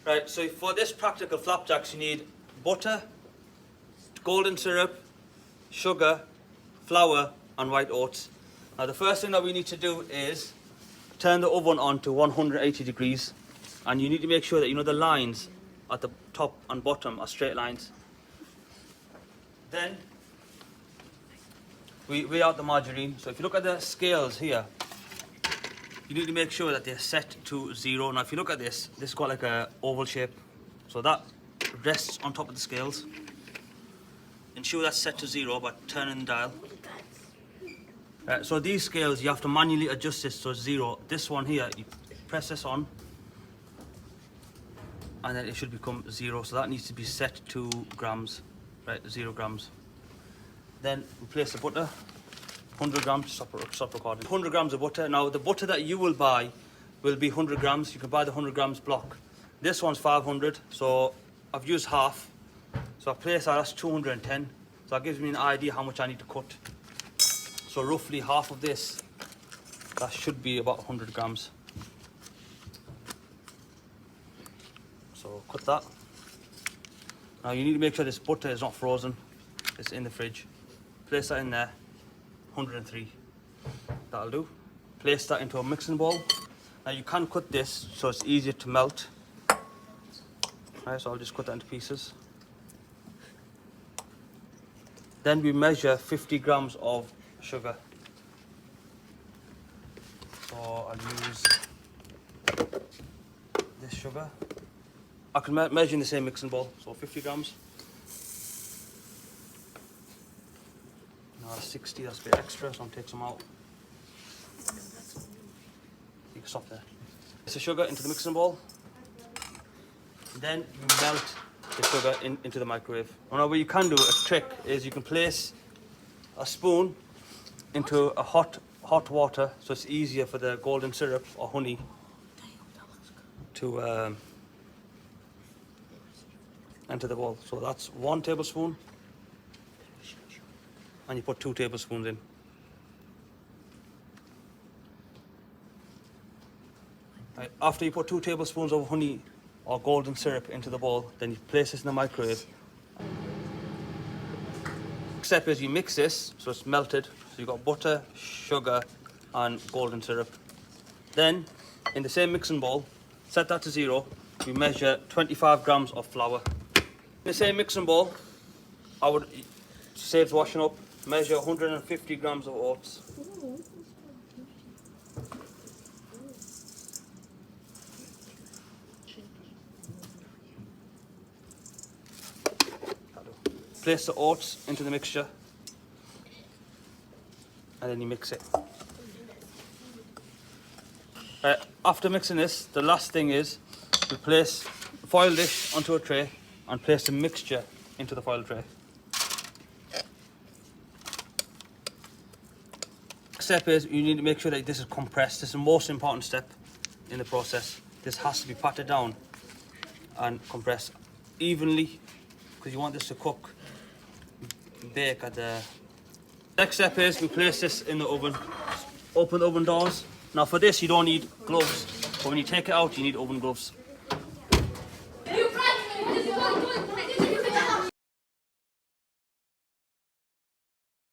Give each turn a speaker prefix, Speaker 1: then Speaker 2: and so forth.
Speaker 1: Right, so for this practical flapjacks you need butter, golden syrup, sugar, flour and white oats. Now the first thing that we need to do is turn the oven on to 180 degrees, and you need to make sure that you know the lines at the top and bottom are straight lines. Then we weigh out the margarine. So if you look at the scales here, you need to make sure that they're set to 0. Now if you look at this has got like a oval shape, so that rests on top of the scales. Ensure that's set to 0 by turning the dial. So these scales, you have to manually adjust this to 0. This one here, you press this on and then it should become 0. So that needs to be set to grams, right, 0 grams. Then we place the butter, 100 grams, stop recording. 100 grams of butter. Now the butter that you will buy will be 100 grams. You can buy the 100 grams block. This one's 500, so I've used half. So I place that, that's 210. So that gives me an idea how much I need to cut. So roughly half of this, that should be about 100 grams. So cut that. Now you need to make sure this butter is not frozen. It's in the fridge. Place that in there, 103. That'll do. Place that into a mixing bowl. Now you can cut this so it's easier to melt. Right, so I'll just cut that into pieces. Then we measure 50 grams of sugar. So I'll use this sugar. I can measure in the same mixing bowl, so 50 grams. Now 60, that's a bit extra, so I'll take some out. You can stop there. Place the sugar into the mixing bowl. Then you melt the sugar into the microwave. Now what you can do, a trick, is you can place a spoon into a hot water, so it's easier for the golden syrup or honey to enter the bowl. So that's 1 tablespoon, and you put 2 tablespoons in. Right, after you put 2 tablespoons of honey or golden syrup into the bowl, then you place this in the microwave. Next step is you mix this so it's melted. So you've got butter, sugar and golden syrup. Then in the same mixing bowl, set that to 0. We measure 25 grams of flour. In the same mixing bowl, I would, saves washing up, measure 150 grams of oats. Place the oats into the mixture and then you mix it. After mixing this, the last thing is we place the foil dish onto a tray and place the mixture into the foil tray. Next step is you need to make sure that this is compressed. This is the most important step in the process. This has to be patted down and compressed evenly because you want this to cook, bake at the... Next step is we place this in the oven. Open the oven doors. Now for this you don't need gloves, but when you take it out you need oven gloves.